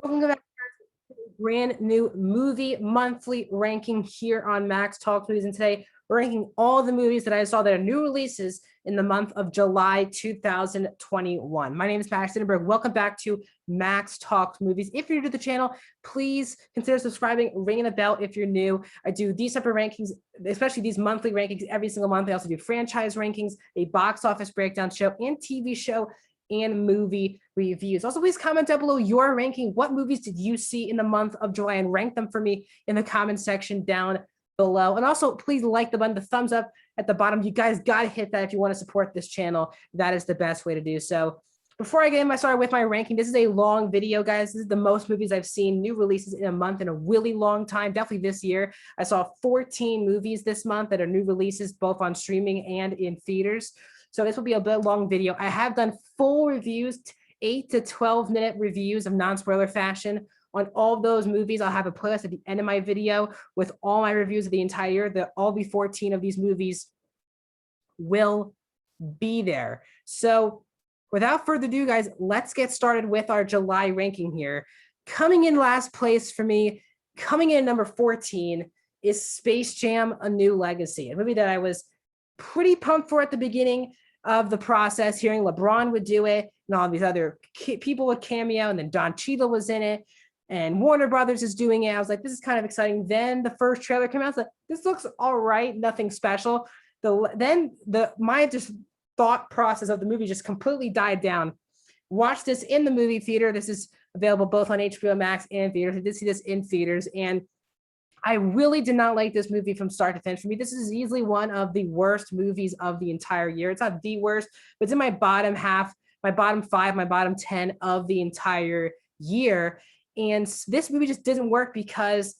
Welcome back to a brand new movie monthly ranking here on Max Talks Movies. And today we're ranking all the movies that I saw that are new releases in the month of July 2021. My name is Max Sittenberg. Welcome back to Max Talks Movies. If you're new to the channel, please consider subscribing, ringing the bell if you're new. I do these type of rankings, especially these monthly rankings every single month. I also do franchise rankings, a box office breakdown show, and TV show and movie reviews. Also, please comment down below your ranking. What movies did you see in the month of July, and rank them for me in the comment section down below. And also, please like the button, the thumbs up at the bottom. You guys got to hit that if you want to support this channel. That is the best way to do so. Before I get started with my ranking, this is a long video, guys. This is the most movies I've seen, new releases in a month in a really long time. Definitely this year. I saw 14 movies this month that are new releases, both on streaming and in theaters. So this will be a bit long video. I have done full reviews, 8 to 12 minute reviews of non-spoiler fashion on all those movies. I'll have a playlist at the end of my video with all my reviews of the entire year. All 14 of these movies will be there. So without further ado, guys, let's get started with our July ranking here. Coming in last place for me, coming in number 14 is Space Jam: A New Legacy, a movie that I was pretty pumped for at the beginning of the process, hearing LeBron would do it and all these other people would cameo, and then Don Cheadle was in it and Warner Brothers is doing it. I was like, this is kind of exciting. Then the first trailer came out. I was like, this looks all right, nothing special. My just thought process of the movie just completely died down. Watch this in the movie theater. This is available both on HBO Max and theaters. I did see this in theaters, and I really did not like this movie from start to finish. For me, this is easily one of the worst movies of the entire year. It's not the worst, but it's in my bottom half, my bottom 5, my bottom 10 of the entire year. And this movie just didn't work because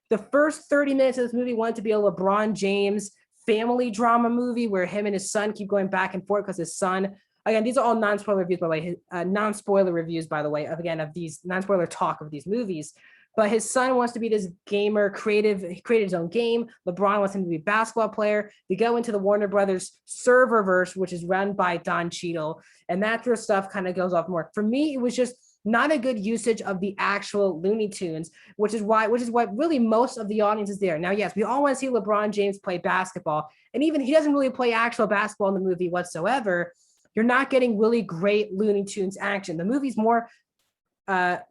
the first 30 minutes of this movie wanted to be a LeBron James family drama movie where him and his son keep going back and forth because his son, again, these are all non-spoiler reviews, by the way, non-spoiler reviews, by the way, of these non-spoiler talk of these movies. But his son wants to be this gamer, creative. He created his own game. LeBron wants him to be a basketball player. They go into the Warner Brothers serververse, which is run by Don Cheadle. And that sort of stuff kind of goes off more. For me, it was just not a good usage of the actual Looney Tunes, which is why really most of the audience is there. Now, yes, we all want to see LeBron James play basketball. And even he doesn't really play actual basketball in the movie whatsoever. You're not getting really great Looney Tunes action. The movie's more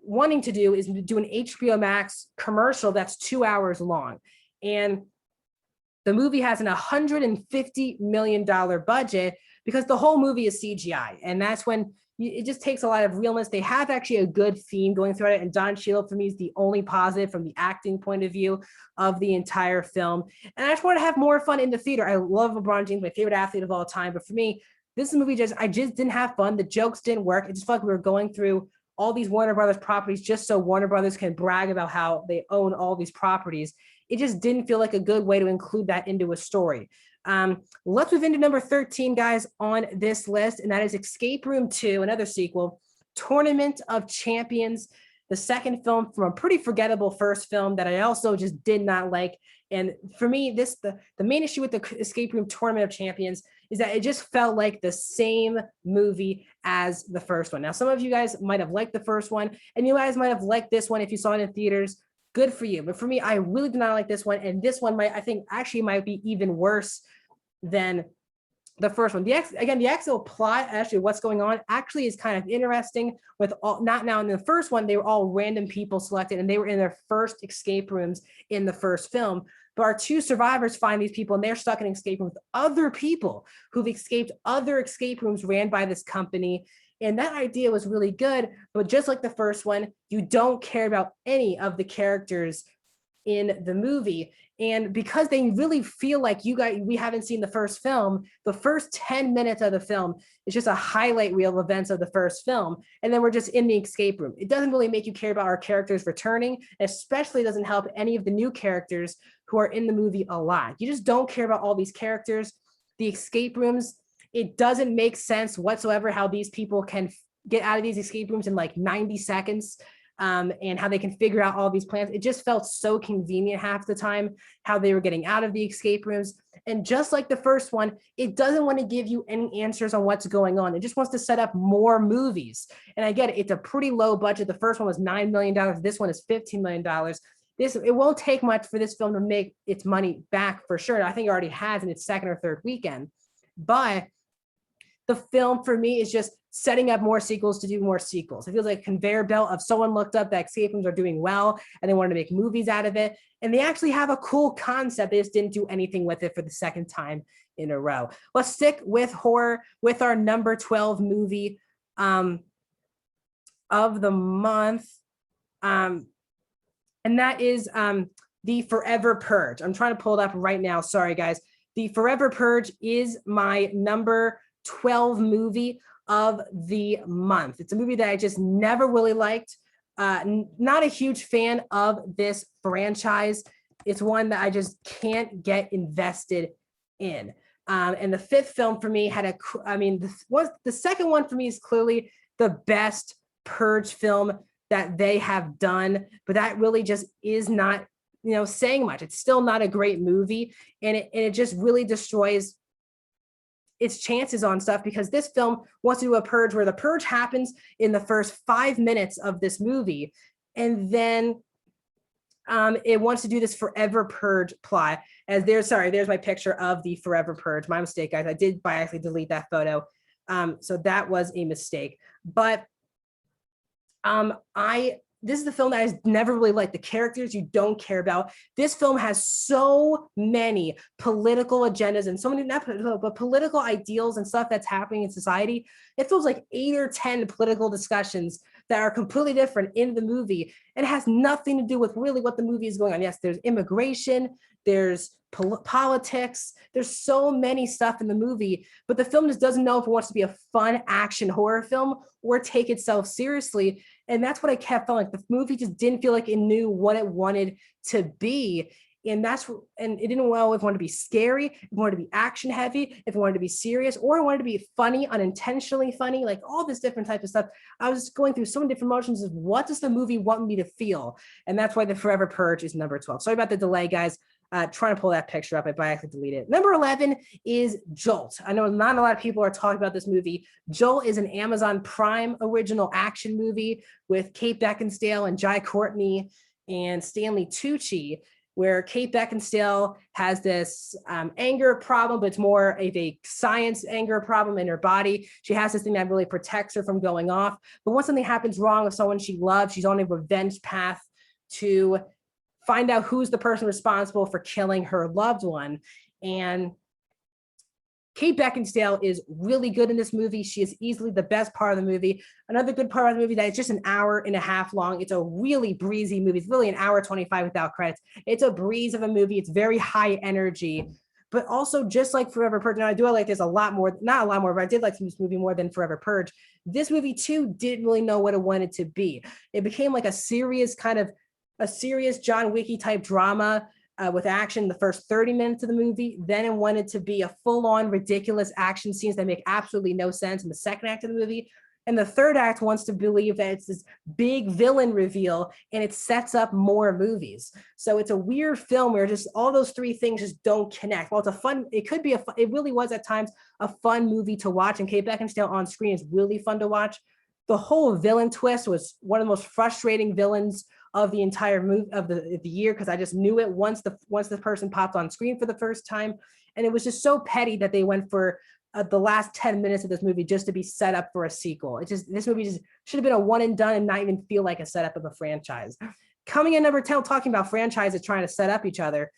wanting to do is do an HBO Max commercial that's 2 hours long. And the movie has an $150 million budget because the whole movie is CGI. And that's when it just takes a lot of realness. They have actually a good theme going through it. And Don Cheadle, for me, is the only positive from the acting point of view of the entire film. And I just want to have more fun in the theater. I love LeBron James, my favorite athlete of all time. But for me, this movie I just didn't have fun. The jokes didn't work. It just felt like we were going through all these Warner Brothers properties just so Warner Brothers can brag about how they own all these properties. It just didn't feel like a good way to include that into a story. Let's move into number 13, guys, on this list, and that is Escape Room 2, another sequel, Tournament of Champions, the second film from a pretty forgettable first film that I also just did not like. And for me, the main issue with the Escape Room Tournament of Champions is that it just felt like the same movie as the first one. Now, some of you guys might have liked the first one, and you guys might have liked this one if you saw it in theaters. Good for you. But for me, I really did not like this one. And this one I think might be even worse than the first one. The actual plot, actually what's going on, actually is kind of interesting with not now in the first one, they were all random people selected and they were in their first escape rooms in the first film. But our two survivors find these people and they're stuck in an escape room with other people who've escaped other escape rooms ran by this company. And that idea was really good. But just like the first one, you don't care about any of the characters in the movie. And because they really feel like we haven't seen the first film, the first 10 minutes of the film is just a highlight reel of events of the first film. And then we're just in the escape room. It doesn't really make you care about our characters returning, especially doesn't help any of the new characters who are in the movie a lot. You just don't care about all these characters. The escape rooms, it doesn't make sense whatsoever how these people can get out of these escape rooms in like 90 seconds. and how they can figure out all these plans. It just felt so convenient half the time, how they were getting out of the escape rooms. And just like the first one, it doesn't want to give you any answers on what's going on. It just wants to set up more movies. And I get it, it's a pretty low budget. The first one was $9 million. This one is $15 million. It won't take much for this film to make its money back for sure. I think it already has in its second or third weekend. But the film for me is just setting up more sequels to do more sequels. It feels like a conveyor belt of someone looked up that escape rooms are doing well and they wanted to make movies out of it. And they actually have a cool concept. They just didn't do anything with it for the second time in a row. Let's stick with horror with our number 12 movie of the month. And that is the Forever Purge. I'm trying to pull it up right now. Sorry, guys. The Forever Purge is my number 12 movie of the month. It's a movie that I just never really liked. Not a huge fan of this franchise. It's one that I just can't get invested in. And the fifth film for me had the second one for me is clearly the best Purge film that they have done, but that really just is not, saying much. It's still not a great movie, and it just really destroys its chances on stuff, because this film wants to do a purge where the purge happens in the first 5 minutes of this movie, and then it wants to do this Forever Purge plot. There's my picture of the Forever Purge. My mistake, guys. I did by actually delete that photo, so that was a mistake. But this is the film that I never really liked. The characters you don't care about. This film has so many political agendas and so many, not political, but political ideals and stuff that's happening in society. It feels like 8 or 10 political discussions that are completely different in the movie, and it has nothing to do with really what the movie is going on. Yes, there's immigration, there's politics, there's so many stuff in the movie, but the film just doesn't know if it wants to be a fun action horror film or take itself seriously. And that's what I kept feeling like. The movie just didn't feel like it knew what it wanted to be. And it didn't know if it wanted to be scary, if it wanted to be action heavy, if it wanted to be serious, or it wanted to be funny, unintentionally funny, like all this different type of stuff. I was going through so many different emotions of what does the movie want me to feel? And that's why the Forever Purge is number 12. Sorry about the delay, guys. Trying to pull that picture up, I actually deleted it. Number 11 is Jolt. I know not a lot of people are talking about this movie. Jolt is an Amazon Prime original action movie with Kate Beckinsale and Jai Courtney and Stanley Tucci, where Kate Beckinsale has this anger problem, but it's more of a science anger problem in her body. She has this thing that really protects her from going off. But once something happens wrong with someone she loves, she's on a revenge path to find out who's the person responsible for killing her loved one. And Kate Beckinsale is really good in this movie. She is easily the best part of the movie. Another good part of the movie that is just an hour and a half long. It's a really breezy movie. It's really an hour 25 without credits. It's a breeze of a movie. It's very high energy, but also just like Forever Purge. Now I like this a lot more, not a lot more, but I did like this movie more than Forever Purge. This movie too didn't really know what it wanted to be. It became like a serious John Wicky type drama with action the first 30 minutes of the movie. Then it wanted to be a full-on ridiculous action scenes that make absolutely no sense in the second act of the movie. And the third act wants to believe that it's this big villain reveal, and it sets up more movies. So it's a weird film where just all those three things just don't connect. Well, it really was at times a fun movie to watch, and Kate Beckinsale on screen is really fun to watch. The whole villain twist was one of the most frustrating villains of the entire movie of the year, because I just knew it once the person popped on screen for the first time. And it was just so petty that they went for the last 10 minutes of this movie just to be set up for a sequel. This movie just should have been a one and done and not even feel like a setup of a franchise. Coming in number 10, talking about franchises trying to set up each other,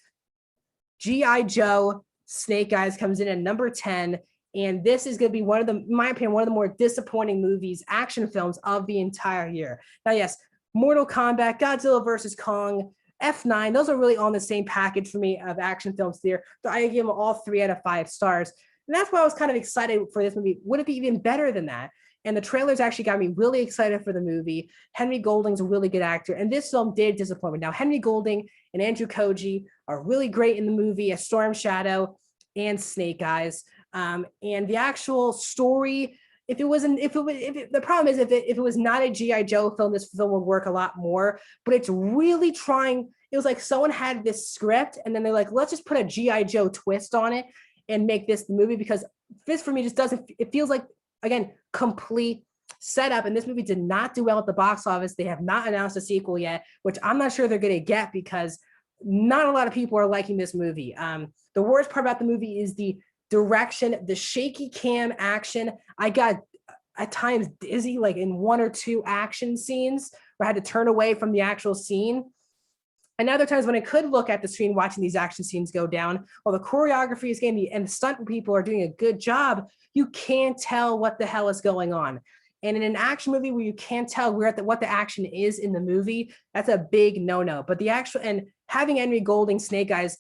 G.I. Joe Snake Eyes comes in at number 10. And this is going to be in my opinion, one of the more disappointing movies, action films of the entire year. Now, yes, Mortal Kombat, Godzilla vs. Kong, F9, those are really on the same package for me of action films there. So I give them all 3 out of 5 stars. And that's why I was kind of excited for this movie. Would it be even better than that? And the trailers actually got me really excited for the movie. Henry Golding's a really good actor. And this film did disappoint me. Now, Henry Golding and Andrew Koji are really great in the movie as Storm Shadow and Snake Eyes. And the actual story if it wasn't, the problem is if it was not a GI Joe film, this film would work a lot more. But it's really trying. It was like someone had this script, and then they're like, let's just put a GI Joe twist on it and make this the movie, because this for me just doesn't. It feels like, again, complete setup. And this movie did not do well at the box office. They have not announced a sequel yet, which I'm not sure they're going to get, because not a lot of people are liking this movie. The worst part about the movie is the direction, the shaky cam action. I got at times dizzy, like in one or two action scenes where I had to turn away from the actual scene. And other times when I could look at the screen watching these action scenes go down, while the choreography is getting, and the stunt people are doing a good job, you can't tell what the hell is going on. And in an action movie where you can't tell what the action is in the movie, that's a big no-no. But the actual, and having Henry Golding, Snake Eyes,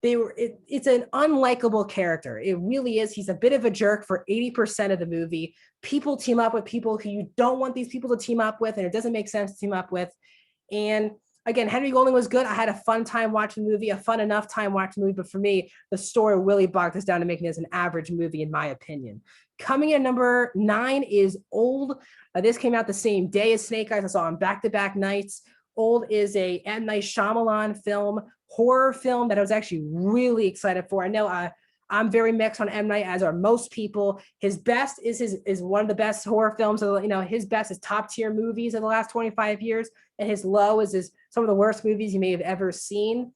it's an unlikable character. It really is. He's a bit of a jerk for 80% of the movie. People team up with people who you don't want these people to team up with, and it doesn't make sense to team up with. And again, Henry Golding was good. I had a fun time watching the movie, a fun enough time watching the movie, but for me, the story really bogged us down to making this an average movie, in my opinion. Coming in number 9 is Old. This came out the same day as Snake Eyes. I saw on back-to-back nights. Old is a M. Night Shyamalan film, horror film that I was actually really excited for. I know I'm very mixed on M. Night, as are most people. His best is one of the best horror films. His best is top tier movies of the last 25 years, and his low is some of the worst movies you may have ever seen.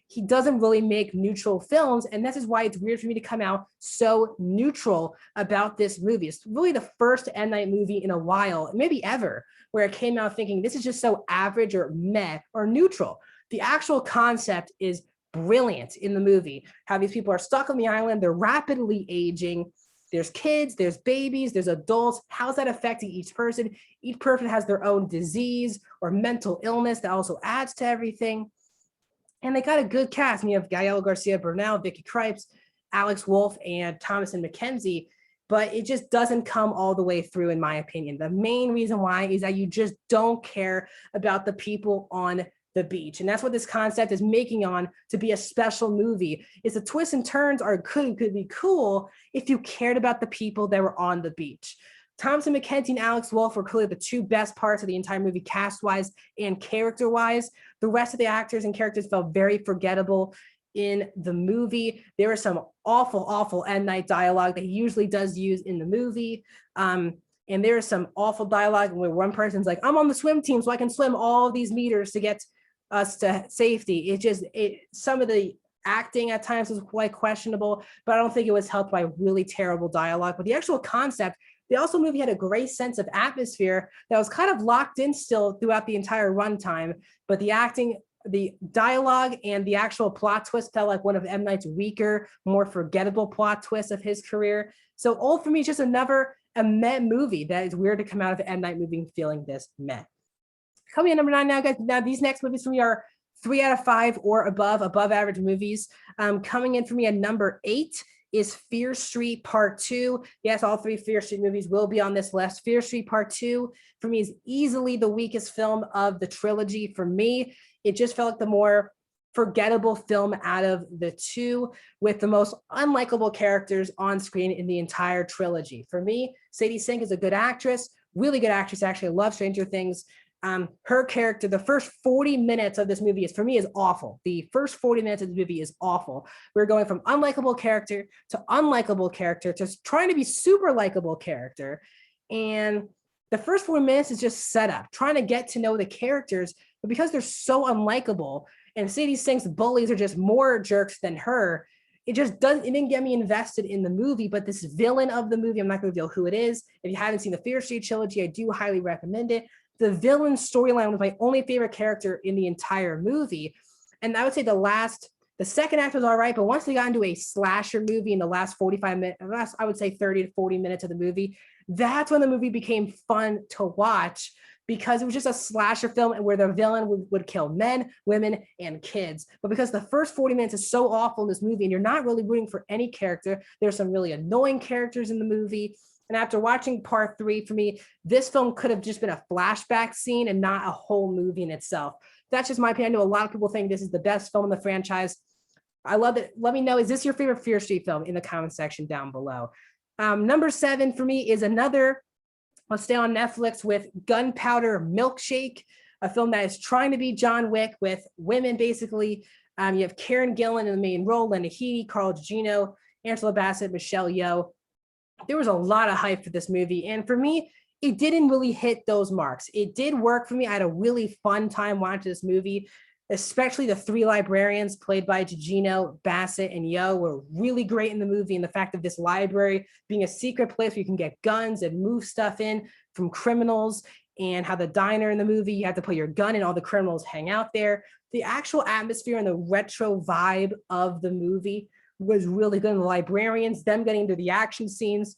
He doesn't really make neutral films, and this is why it's weird for me to come out so neutral about this movie. It's really the first M. Night movie in a while, maybe ever, where I came out thinking this is just so average or meh or neutral. The actual concept is brilliant in the movie. How these people are stuck on the island, they're rapidly aging. There's kids, there's babies, there's adults. How's that affecting each person? Each person has their own disease or mental illness that also adds to everything. And they got a good cast. You have Gael Garcia Bernal, Vicky Krieps, Alex Wolff, and Thomasin McKenzie, but it just doesn't come all the way through, in my opinion. The main reason why is that you just don't care about the people on the beach. And that's what this concept is making on to be a special movie. Is the twists and turns could be cool if you cared about the people that were on the beach. Thomasin McKenzie and Alex Wolff were clearly the two best parts of the entire movie, cast-wise and character-wise. The rest of the actors and characters felt very forgettable in the movie. There was some awful M. Night dialogue that he usually does use in the movie. And there is some awful dialogue where one person's like, I'm on the swim team, so I can swim all these meters to get us to safety. Some of the acting at times was quite questionable, but I don't think it was helped by really terrible dialogue. But the actual concept, the movie had a great sense of atmosphere that was kind of locked in still throughout the entire runtime. But the acting, the dialogue, and the actual plot twist felt like one of M. Night's weaker, more forgettable plot twists of his career. So Old for me is just a meh movie that is weird to come out of an M. Night movie feeling this meh. Coming in number 9 now, guys. Now these next movies for me are 3 out of 5 or above average movies. Coming in for me at number 8 is Fear Street Part 2. Yes, all 3 Fear Street movies will be on this list. Fear Street Part 2 for me is easily the weakest film of the trilogy. For me, it just felt like the more forgettable film out of the two, with the most unlikable characters on screen in the entire trilogy. For me, Sadie Sink is a good actress, really good actress. Actually, I love Stranger Things. Her character, the first 40 minutes of this movie is awful. The first 40 minutes of the movie is awful. We're going from unlikable character to trying to be super likable character. And the first 40 minutes is just set up, trying to get to know the characters, but because they're so unlikable and Sadie Sink's bullies are just more jerks than her, it didn't get me invested in the movie. But this villain of the movie, I'm not going to reveal who it is. If you haven't seen the Fear Street trilogy, I do highly recommend it. The villain storyline was my only favorite character in the entire movie. And I would say the second act was all right, but once they got into a slasher movie in the last 45 minutes, I would say 30 to 40 minutes of the movie, that's when the movie became fun to watch, because it was just a slasher film and where the villain would kill men, women, and kids. But because the first 40 minutes is so awful in this movie and you're not really rooting for any character, there's some really annoying characters in the movie. And after watching Part 3, for me, this film could have just been a flashback scene and not a whole movie in itself. That's just my opinion. I know a lot of people think this is the best film in the franchise. I love it. Let me know, is this your favorite Fear Street film in the comment section down below? Number 7 for me is another, I'll stay on Netflix with Gunpowder Milkshake, a film that is trying to be John Wick with women, basically. You have Karen Gillan in the main role, Lena Headey, Carl Gugino, Angela Bassett, Michelle Yeoh. There was a lot of hype for this movie. And for me, it didn't really hit those marks. It did work for me. I had a really fun time watching this movie, especially the 3 librarians played by Gugino, Bassett, and Yeoh were really great in the movie. And the fact of this library being a secret place where you can get guns and move stuff in from criminals, and how the diner in the movie, you have to put your gun in, all the criminals hang out there. The actual atmosphere and the retro vibe of the movie was really good. And the librarians, them getting into the action scenes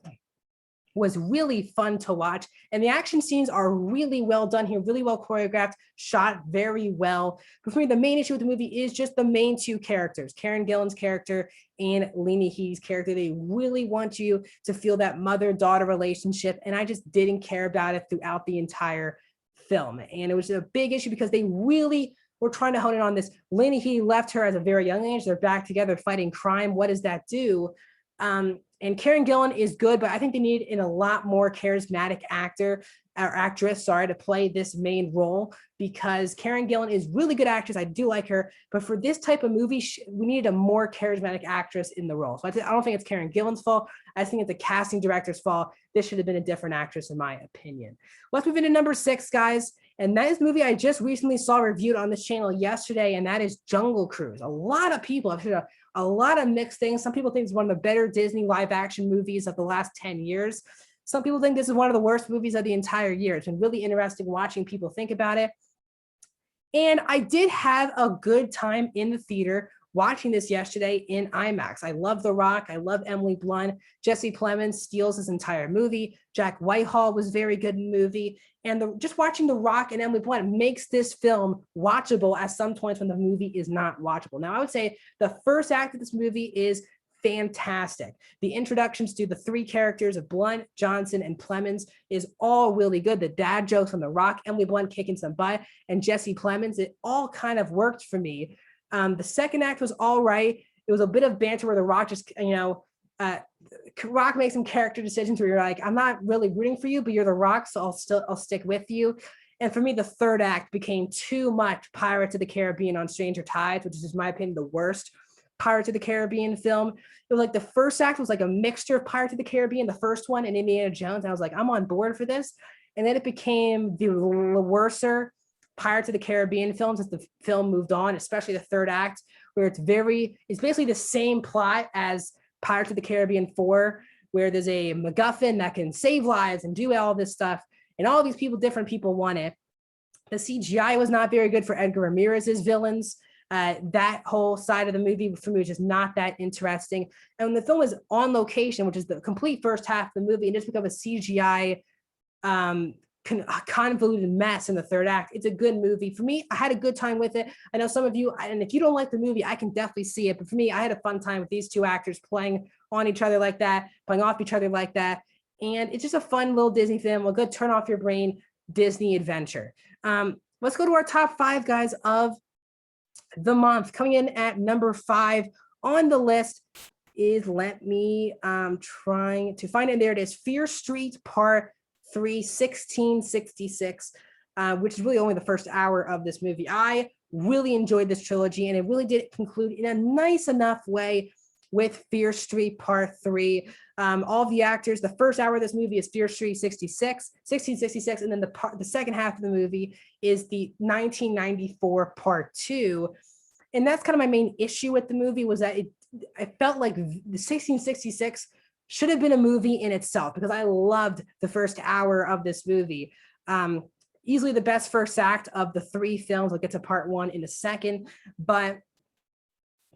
was really fun to watch. And the action scenes are really well done here, really well choreographed, shot very well. But for me, the main issue with the movie is just the main 2 characters, Karen Gillan's character and Lena Headey's character. They really want you to feel that mother-daughter relationship. And I just didn't care about it throughout the entire film. And it was a big issue because they really were trying to hone in on this. Lena Headey left her at a very young age. They're back together fighting crime. What does that do? And Karen Gillan is good, but I think they need a lot more charismatic actor or actress, to play this main role, because Karen Gillan is really good actress. I do like her, but for this type of movie, we needed a more charismatic actress in the role. So I don't think it's Karen Gillan's fault. I think it's the casting director's fault. This should have been a different actress, in my opinion. Let's move into number 6, guys. And that is a movie I just recently saw reviewed on this channel yesterday, and that is Jungle Cruise. A lot of people have heard a lot of mixed things. Some people think it's one of the better Disney live action movies of the last 10 years. Some people think this is one of the worst movies of the entire year. It's been really interesting watching people think about it. And I did have a good time in the theater watching this yesterday in IMAX. I love The Rock. I love Emily Blunt. Jesse Plemons steals this entire movie. Jack Whitehall was very good in the movie. And just watching The Rock and Emily Blunt makes this film watchable at some points when the movie is not watchable. Now, I would say the first act of this movie is fantastic. The introductions to the 3 characters of Blunt, Johnson, and Plemons is all really good. The dad jokes on The Rock, Emily Blunt kicking some butt, and Jesse Plemons, it all kind of worked for me. The second act was all right. It was a bit of banter where The Rock just, Rock makes some character decisions where you're like, I'm not really rooting for you, but you're The Rock, so I'll stick with you. And for me, the third act became too much Pirates of the Caribbean on Stranger Tides, which is, in my opinion, the worst Pirates of the Caribbean film. It was like the first act was like a mixture of Pirates of the Caribbean, the first one, and Indiana Jones. And I was like, I'm on board for this. And then it became the worser Pirates of the Caribbean films as the film moved on, especially the third act, where it's basically the same plot as Pirates of the Caribbean 4, where there's a MacGuffin that can save lives and do all this stuff. And all these different people want it. The CGI was not very good for Edgar Ramirez's villains. That whole side of the movie for me was just not that interesting. And when the film was on location, which is the complete first half of the movie, and just become a CGI convoluted mess in the third act, it's a good movie. For me, I had a good time with it. I know some of you, and if you don't like the movie, I can definitely see it. But for me, I had a fun time with these 2 actors playing on each other like that, playing off each other like that. And it's just a fun little Disney film, a good turn off your brain Disney adventure. Let's go to our top 5, guys, of the month. Coming in at number 5 on the list is, let me trying to find it. There it is, Fear Street Part 3, 1666, which is really only the first hour of this movie. I really enjoyed this trilogy, and it really did conclude in a nice enough way with Fear Street Part 3. All of the actors, the first hour of this movie is Fear Street 1666, and then the second half of the movie is the 1994 Part 2. And that's kind of my main issue with the movie, was that I felt like the 1666 should have been a movie in itself, because I loved the first hour of this movie. Easily the best first act of the 3 films. We'll get to part 1 in a second, but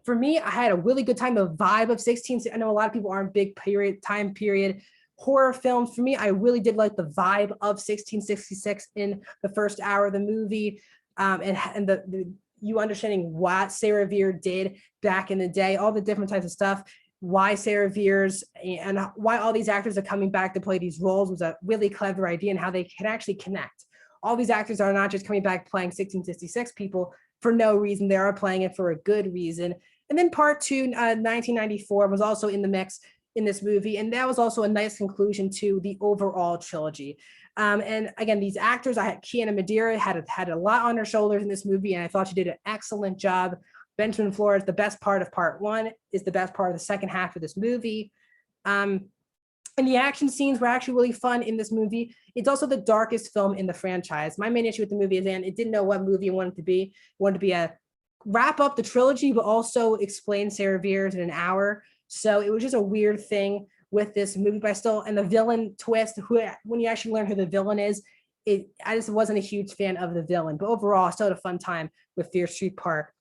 for me, I had a really good time. The vibe of 16, I know a lot of people aren't big time period horror films. For me, I really did like the vibe of 1666 in the first hour of the movie, and you understanding what Sarah Veer did back in the day, all the different types of stuff, why Sarah Veer's and why all these actors are coming back to play these roles was a really clever idea, and how they can actually connect. All these actors are not just coming back playing 1666 people for no reason. They are playing it for a good reason. And then part 2, 1994, was also in the mix. in this movie. And that was also a nice conclusion to the overall trilogy. And again, these actors, I had Kiana Madeira had a lot on her shoulders in this movie, and I thought she did an excellent job. Benjamin Flores, the best part of part one, is the best part of the second half of this movie. And the action scenes were actually really fun in this movie. It's also the darkest film in the franchise. My main issue with the movie is that it didn't know what movie it wanted to be. It wanted to be a wrap up the trilogy, but also explain Sarah Veers in an hour. So it was just a weird thing with this movie, but and the villain twist, when you actually learn who the villain is, I just wasn't a huge fan of the villain. But overall, I still had a fun time with Fear Street Part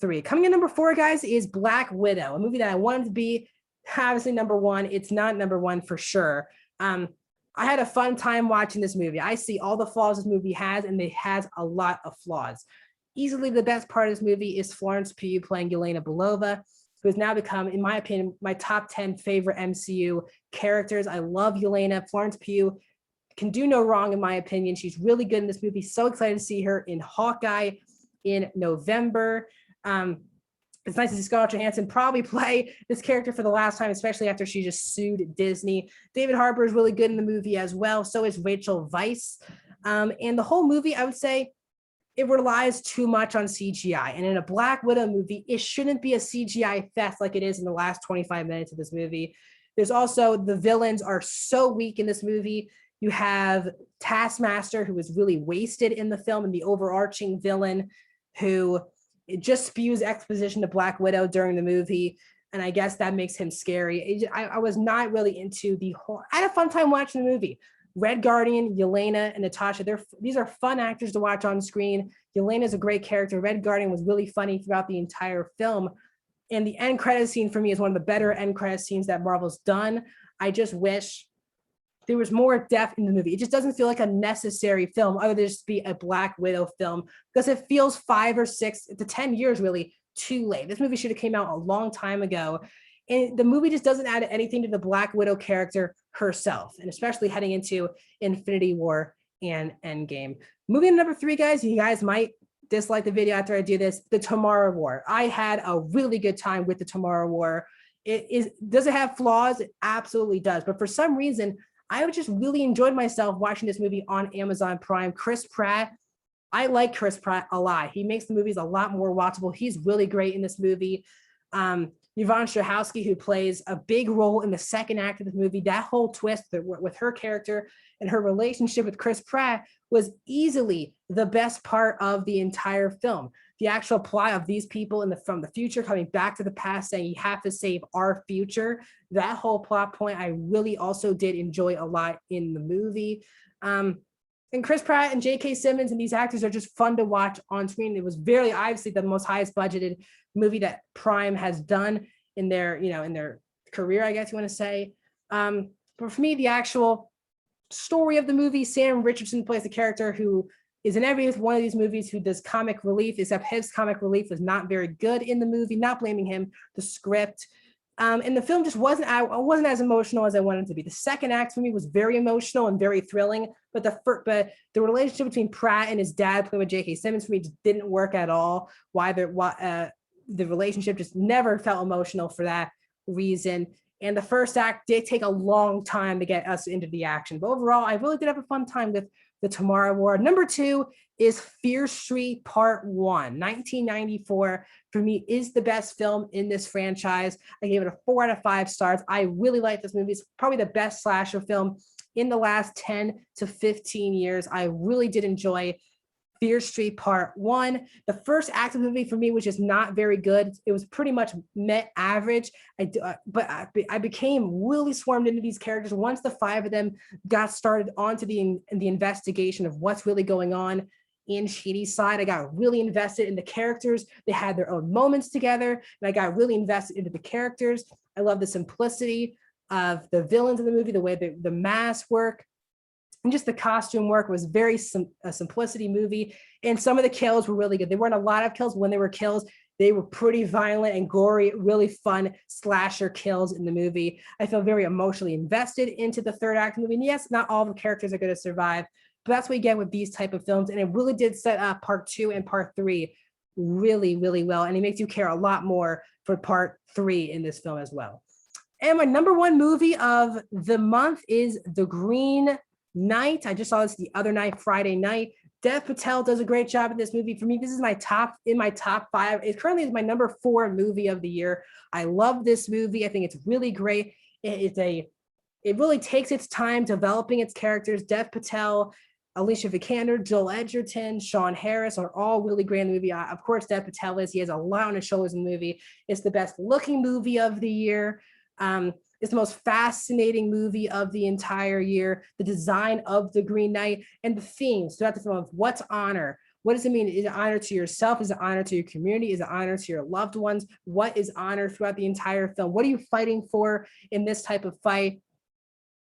3. Coming in number 4, guys, is Black Widow, a movie that I wanted to be obviously number 1. It's not number 1 for sure. I had a fun time watching this movie. I see all the flaws this movie has, and it has a lot of flaws. Easily the best part of this movie is Florence Pugh playing Yelena Belova, who has now become, in my opinion, my top 10 favorite MCU characters. I love Yelena. Florence Pugh can do no wrong, in my opinion. She's really good in this movie. So excited to see her in Hawkeye in November. It's nice to see Scarlett Johansson probably play this character for the last time, especially after she just sued Disney. David Harbour is really good in the movie as well. So is Rachel Weisz. And the whole movie, I would say, it relies too much on CGI. And in a Black Widow movie, it shouldn't be a CGI fest like it is in the last 25 minutes of this movie. There's also, the villains are so weak in this movie. You have Taskmaster, who was really wasted in the film, and the overarching villain who it just spews exposition to Black Widow during the movie. And I guess that makes him scary. I was not really into the whole, I had a fun time watching the movie. Red Guardian, Yelena, and Natasha, these are fun actors to watch on screen. Yelena is a great character. Red Guardian was really funny throughout the entire film. And the end credit scene for me is one of the better end credit scenes that Marvel's done. I just wish there was more depth in the movie. It just doesn't feel like a necessary film other than just be a Black Widow film, because it feels 5 or 6 to 10 years really too late. This movie should have came out a long time ago. And the movie just doesn't add anything to the Black Widow character herself, and especially heading into Infinity War and Endgame. Moving to number 3, guys, you guys might dislike the video after I do this, the Tomorrow War. I had a really good time with the Tomorrow War. Does it have flaws? It absolutely does. But for some reason, I just really enjoyed myself watching this movie on Amazon Prime. Chris Pratt, I like Chris Pratt a lot. He makes the movies a lot more watchable. He's really great in this movie. Yvonne Strahovski, who plays a big role in the second act of the movie, that whole twist with her character and her relationship with Chris Pratt was easily the best part of the entire film. The actual plot of these people from the future coming back to the past saying you have to save our future, that whole plot point I really also did enjoy a lot in the movie. And Chris Pratt and J.K. Simmons and these actors are just fun to watch on screen. It was very obviously the most highest budgeted movie that Prime has done in their career, I guess you want to say. But for me, the actual story of the movie, Sam Richardson plays the character who is in every one of these movies who does comic relief, except his comic relief was not very good in the movie, not blaming him, the script. And the film just wasn't as emotional as I wanted it to be. The second act for me was very emotional and very thrilling, but the relationship between Pratt and his dad, playing with J.K. Simmons, for me just didn't work at all. The relationship just never felt emotional for that reason. And the first act did take a long time to get us into the action. But overall, I really did have a fun time with the Tomorrow War. Number 2 is Fear Street Part 1, 1994. For me, is the best film in this franchise. I gave it a 4 out of 5 stars. I really like this movie. It's probably the best slasher film in the last 10 to 15 years. I really did enjoy Fear Street Part 1. The first act of the movie for me was just not very good. It was pretty much met average. But I became really swarmed into these characters once the 5 of them got started onto the investigation of what's really going on in Sheedy's side. I got really invested in the characters. They had their own moments together, and I got really invested into the characters. I love the simplicity of the villains in the movie, the way the masks work. And just the costume work was very a simplicity movie. And some of the kills were really good. There weren't a lot of kills. When there were kills, they were pretty violent and gory, really fun slasher kills in the movie. I feel very emotionally invested into the third act of the movie. And yes, not all the characters are going to survive, but that's what you get with these type of films. And it really did set up Part 2 and Part 3 really, really well. And it makes you care a lot more for Part 3 in this film as well. And my number one movie of the month is The Green Knight. I just saw this the other night, Friday night. Dev Patel does a great job in this movie. For me, this is my top 5. It currently is my number 4 movie of the year. I love this movie. I think it's really great. It really takes its time developing its characters. Dev Patel, Alicia Vikander, Joel Edgerton, Sean Harris are all really great in the movie. Of course, Dev Patel is. He has a lot on his shoulders in the movie. It's the best looking movie of the year. It's the most fascinating movie of the entire year. The design of the Green Knight and the themes throughout the film of what's honor. What does it mean? Is it honor to yourself? Is it honor to your community? Is it honor to your loved ones? What is honor throughout the entire film? What are you fighting for in this type of fight?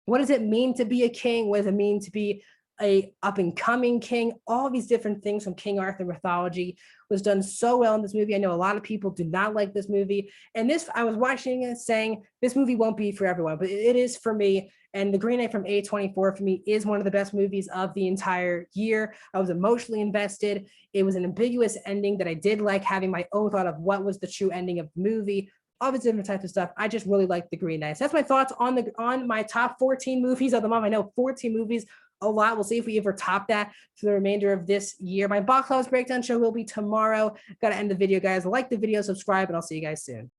What does it mean to be a king? What does it mean to be a up and coming king? All these different things from King Arthur mythology was done so well in this movie. I know a lot of people do not like this movie. And I was watching it saying this movie won't be for everyone, but it is for me. And The Green Knight from A24 for me is one of the best movies of the entire year. I was emotionally invested. It was an ambiguous ending that I did like, having my own thought of what was the true ending of the movie. All these different types of stuff. I just really like The Green Knight. So that's my thoughts on my top 14 movies of the month. I know 14 movies, a lot. We'll see if we ever top that for the remainder of this year. My box office breakdown show will be tomorrow. Got to end the video, guys. Like the video, subscribe, and I'll see you guys soon.